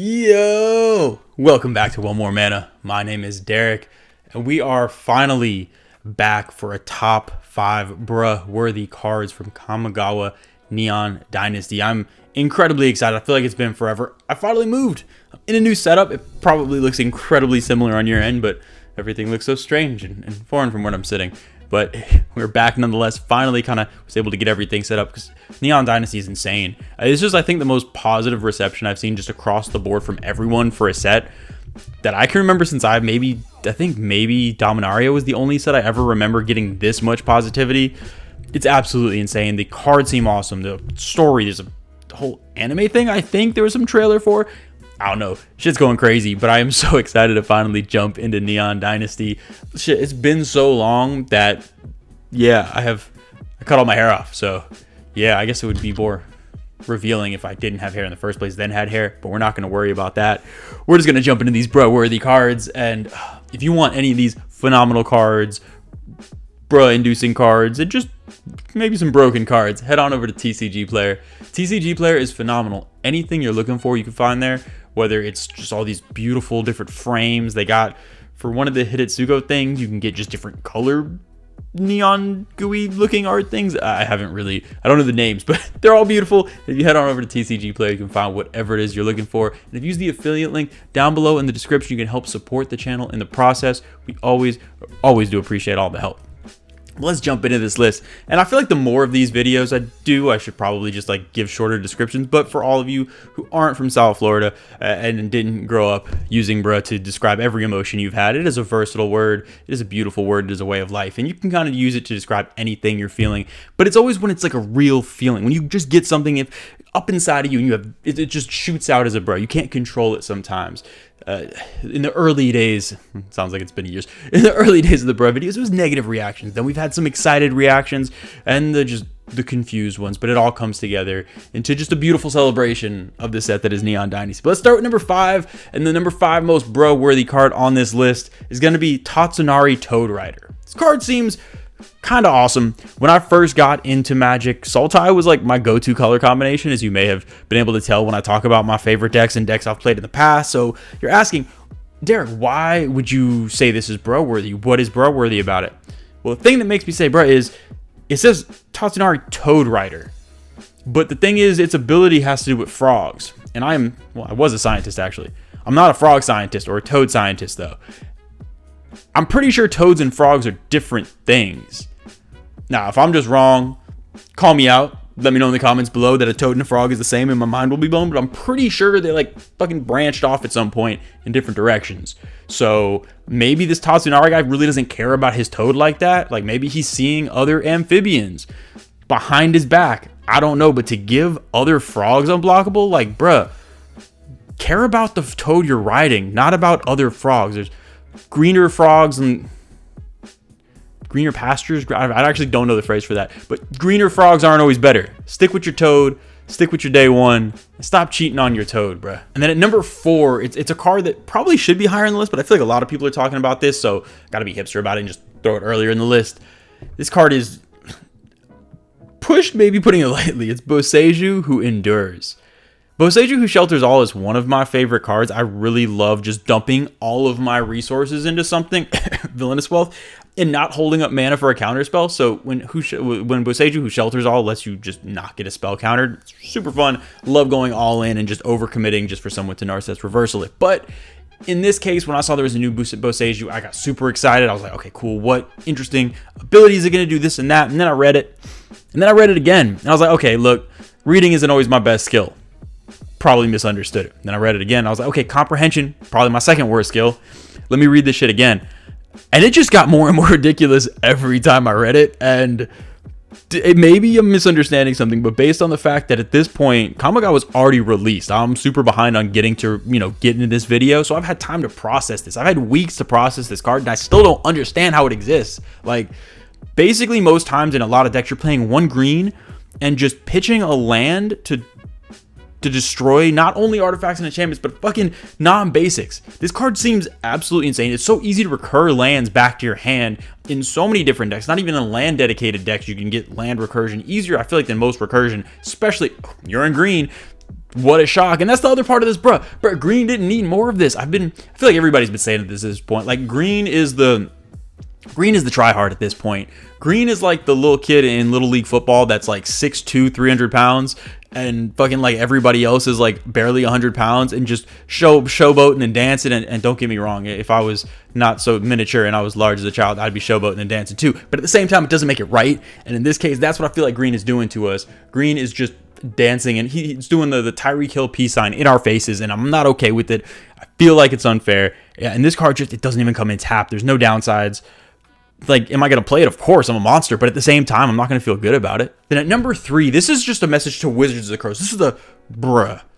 Yo! Welcome back to One More Mana. My name is Derik, and we are finally back for a top 5 bruh worthy cards from Kamigawa Neon Dynasty. I'm incredibly excited. I feel like it's been forever. I finally moved. I'm in a new setup. It probably looks incredibly similar on your end, but everything looks so strange and foreign from where I'm sitting. But we're back nonetheless. Finally kind of was able to get everything set up because Neon Dynasty is insane. It's just, I think, the most positive reception I've seen just across the board from everyone for a set that I can remember since I think maybe Dominaria was the only set I ever remember getting this much positivity. It's absolutely insane. The cards seem awesome. The story, there's a whole anime thing I think there was some trailer for. I don't know. Shit's going crazy, but I am so excited to finally jump into Neon Dynasty. Shit, it's been so long that, yeah, I cut all my hair off. So, yeah, I guess it would be more revealing if I didn't have hair in the first place, then had hair, but we're not going to worry about that. We're just going to jump into these bro-worthy cards, and if you want any of these phenomenal cards, bruh-inducing cards, and just maybe some broken cards, head on over to TCG Player. TCG Player is phenomenal. Anything you're looking for, you can find there. Whether it's just all these beautiful different frames they got for one of the Hidetsugo things, you can get just different color neon gooey looking art things. I don't know the names, but they're all beautiful. If you head on over to TCG Player, you can find whatever it is you're looking for. And if you use the affiliate link down below in the description, you can help support the channel in the process. We always do appreciate all the help. Let's jump into this list. And I feel like the more of these videos I do, I should probably just like give shorter descriptions. But for all of you who aren't from South Florida and didn't grow up using bruh to describe every emotion you've had, it is a versatile word. It is a beautiful word. It is a way of life. And you can kind of use it to describe anything you're feeling. But it's always when it's like a real feeling. When you just get something up inside of you and you have it just shoots out as a bruh. You can't control it sometimes. In the early days, sounds like it's been years, in the early days of the bruh videos, it was negative reactions. Then we've had some excited reactions and the confused ones, but it all comes together into just a beautiful celebration of the set that is Neon Dynasty. But let's start with number 5, and the number 5 most bro-worthy card on this list is going to be Tatsunari Toad Rider. This card seems kind of awesome. When I first got into Magic, Sultai was like my go-to color combination, as you may have been able to tell when I talk about my favorite decks and decks I've played in the past. So you're asking, Derik, why would you say this is bro-worthy? What is bro-worthy about it? Well, the thing that makes me say bro is it says Tatsunari Toad Rider, but the thing is its ability has to do with frogs. And I was a scientist actually. I'm not a frog scientist or a toad scientist though. I'm pretty sure toads and frogs are different things. Now, if I'm just wrong, call me out. Let me know in the comments below that a toad and a frog is the same and my mind will be blown. But I'm pretty sure they like fucking branched off at some point in different directions. So maybe this Tatsunari guy really doesn't care about his toad like that. Like maybe he's seeing other amphibians behind his back. I don't know. But to give other frogs unblockable, like bruh, care about the toad you're riding, not about other frogs. There's greener frogs and greener pastures. I actually don't know the phrase for that, but greener frogs aren't always better. Stick with your toad, stick with your day one, and stop cheating on your toad, bruh. And then at number 4, it's a card that probably should be higher on the list, but I feel like a lot of people are talking about this, so gotta be hipster about it and just throw it earlier in the list. This card is pushed, maybe putting it lightly. It's Beauseju Who Endures. Beauseju Who Shelters All is one of my favorite cards. I really love just dumping all of my resources into something, Villainous Wealth, and not holding up mana for a counter spell. So when Beauseju Who Shelters All lets you just not get a spell countered, it's super fun. Love going all in and just overcommitting just for someone to Narset's Reversal it. But in this case, when I saw there was a new Beauseju, I got super excited. I was like, okay, cool. What interesting abilities are going to do this and that? And then I read it. And then I read it again. And I was like, okay, look, reading isn't always my best skill. Probably misunderstood it. Then I read it again. I was like, okay, comprehension, probably my second worst skill. Let me read this shit again. And it just got more and more ridiculous every time I read it. And it may be I'm misunderstanding something, but based on the fact that at this point, Kamigawa was already released. I'm super behind on getting into this video. So I've had time to process this. I've had weeks to process this card, and I still don't understand how it exists. Like, basically, most times in a lot of decks, you're playing 1 green and just pitching a land to destroy not only artifacts and enchantments, but fucking non-basics. This card seems absolutely insane. It's so easy to recur lands back to your hand in so many different decks. Not even in land dedicated decks, you can get land recursion easier, I feel like, than most recursion, especially you're in green. What a shock. And that's the other part of this, bro. Green didn't need more of this. I feel like everybody's been saying this at this point. Like, green is the try-hard at this point. Green is like the little kid in Little League football that's like 6'2", 300 pounds, and fucking like everybody else is like barely 100 pounds and just showboating and dancing. And don't get me wrong, if I was not so miniature and I was large as a child, I'd be showboating and dancing too. But at the same time, it doesn't make it right. And in this case, that's what I feel like Green is doing to us. Green is just dancing, and he's doing the Tyreek Hill peace sign in our faces, and I'm not okay with it. I feel like it's unfair. Yeah, and this card it doesn't even come in tapped. There's no downsides. Like, am I going to play it? Of course, I'm a monster, but at the same time, I'm not going to feel good about it. Then at number 3, this is just a message to Wizards of the Coast. This is the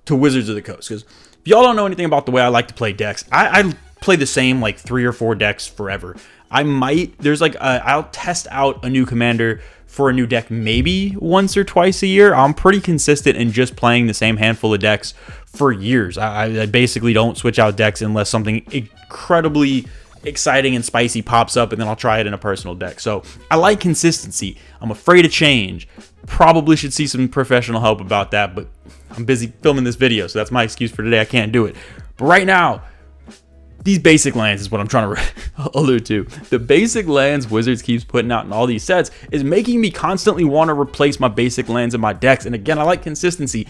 to Wizards of the Coast, because if y'all don't know anything about the way I like to play decks, I play the same like 3 or 4 decks forever. I'll test out a new commander for a new deck maybe once or twice a year. I'm pretty consistent in just playing the same handful of decks for years. I basically don't switch out decks unless something incredibly exciting and spicy pops up, and then I'll try it in a personal deck. So I like consistency. I'm afraid of change. Probably should see some professional help about that, but I'm busy filming this video, so that's my excuse for today. I can't do it. But right now, these basic lands is what I'm trying to allude to. The basic lands Wizards keeps putting out in all these sets is making me constantly want to replace my basic lands in my decks. And again, I like consistency.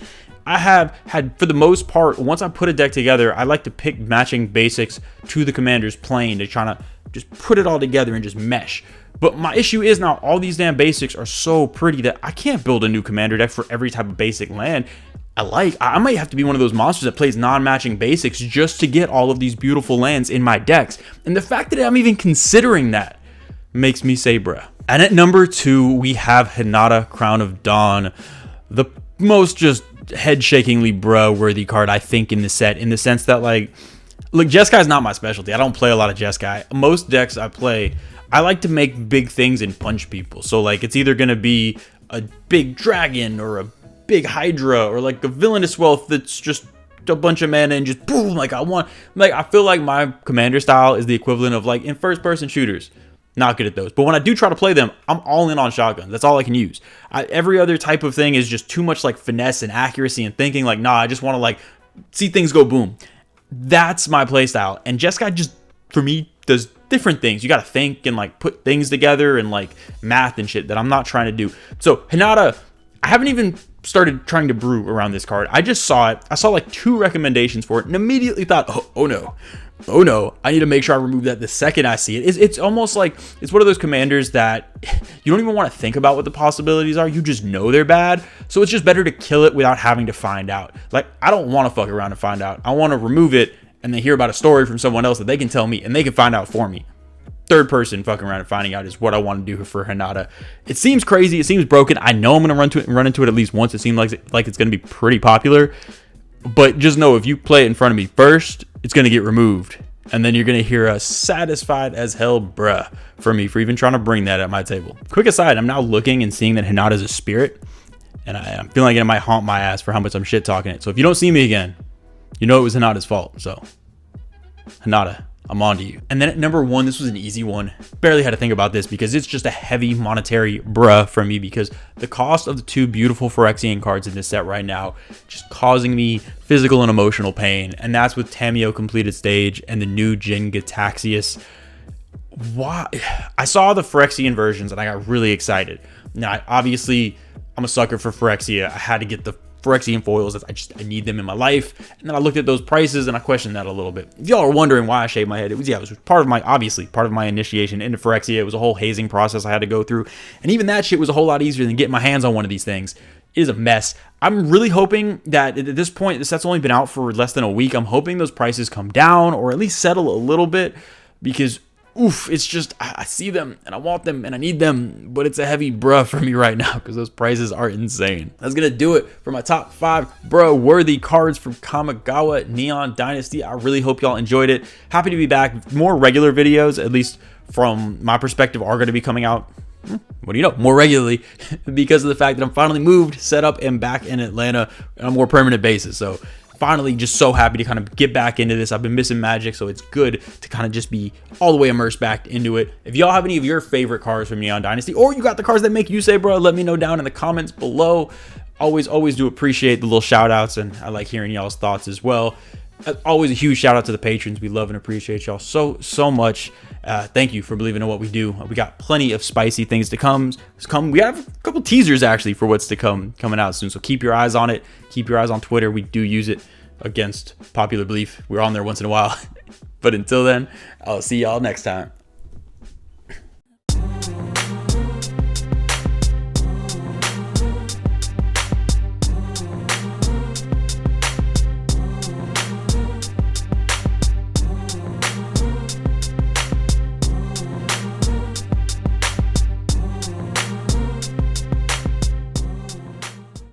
I have had, for the most part, once I put a deck together, I like to pick matching basics to the commander's plane to try to just put it all together and just mesh. But my issue is now all these damn basics are so pretty that I can't build a new commander deck for every type of basic land I might have to be one of those monsters that plays non-matching basics just to get all of these beautiful lands in my decks. And the fact that I'm even considering that makes me say bruh. And at number 2, we have Hanada, Crown of Dawn. The most just head-shakingly bruh-worthy card, I think, in the set. In the sense that, like, look, Jeskai is not my specialty. I don't play a lot of Jeskai. Most decks I play, I like to make big things and punch people. So, like, it's either going to be a big dragon or a big Hydra or like a villainous wealth that's just a bunch of mana and just boom. I feel like my commander style is the equivalent of like in first person shooters. Not good at those. But when I do try to play them, I'm all in on shotguns. That's all I can use. Every other type of thing is just too much like finesse and accuracy and thinking like, nah, I just want to like see things go boom. That's my play style. And Jeskai just, for me, does different things. You got to think and like put things together and like math and shit that I'm not trying to do. So Hanada, I haven't even started trying to brew around this card. I just saw it. I saw like 2 recommendations for it and immediately thought, oh no, I need to make sure I remove that the second I see it. It's almost like it's one of those commanders that you don't even want to think about what the possibilities are. You just know they're bad. So it's just better to kill it without having to find out. Like, I don't want to fuck around and find out. I want to remove it and then hear about a story from someone else that they can tell me and they can find out for me. Third person fucking around and finding out is what I want to do for Hanada. It seems crazy. It seems broken. I know I'm going to run into it at least once. It seems like it's going to be pretty popular. But just know if you play it in front of me first, it's going to get removed. And then you're going to hear a satisfied as hell bruh from me for even trying to bring that at my table. Quick aside, I'm now looking and seeing that Hanada is a spirit. And I'm feeling like it might haunt my ass for how much I'm shit talking it. So if you don't see me again, you know it was Hanada's fault. So Hanada, I'm on to you. And then at number 1, this was an easy one. Barely had to think about this because it's just a heavy monetary bruh from me because the cost of the 2 beautiful Phyrexian cards in this set right now just causing me physical and emotional pain. And that's with Tamiyo Completed Stage and the new Jin Gitaxias. Why? I saw the Phyrexian versions and I got really excited. Now, obviously, I'm a sucker for Phyrexia. I had to get the Phyrexian foils. I need them in my life. And then I looked at those prices and I questioned that a little bit. If y'all are wondering why I shaved my head, it was part of my initiation into Phyrexia. It was a whole hazing process I had to go through. And even that shit was a whole lot easier than getting my hands on one of these things. It is a mess. I'm really hoping that at this point, the set's only been out for less than a week. I'm hoping those prices come down or at least settle a little bit because oof, it's just, I see them and I want them and I need them, but it's a heavy bruh for me right now because those prices are insane. That's going to do it for my top 5 bruh-worthy cards from Kamigawa Neon Dynasty. I really hope y'all enjoyed it. Happy to be back. More regular videos, at least from my perspective, are going to be coming out, what do you know, more regularly because of the fact that I'm finally moved, set up, and back in Atlanta on a more permanent basis. So finally, just so happy to kind of get back into this. I've been missing Magic, so it's good to kind of just be all the way immersed back into it. If y'all have any of your favorite cards from Neon Dynasty, or you got the cards that make you say, bro, let me know down in the comments below. always do appreciate the little shout outs, and I like hearing y'all's thoughts as well. Always a huge shout out to the patrons. We love and appreciate y'all so much. Thank you for believing in what we do. We got plenty of spicy things to come. We have a couple teasers actually for what's to come coming out soon. So keep your eyes on it. Keep your eyes on Twitter. We do use it against popular belief. We're on there once in a while. But until then, I'll see y'all next time.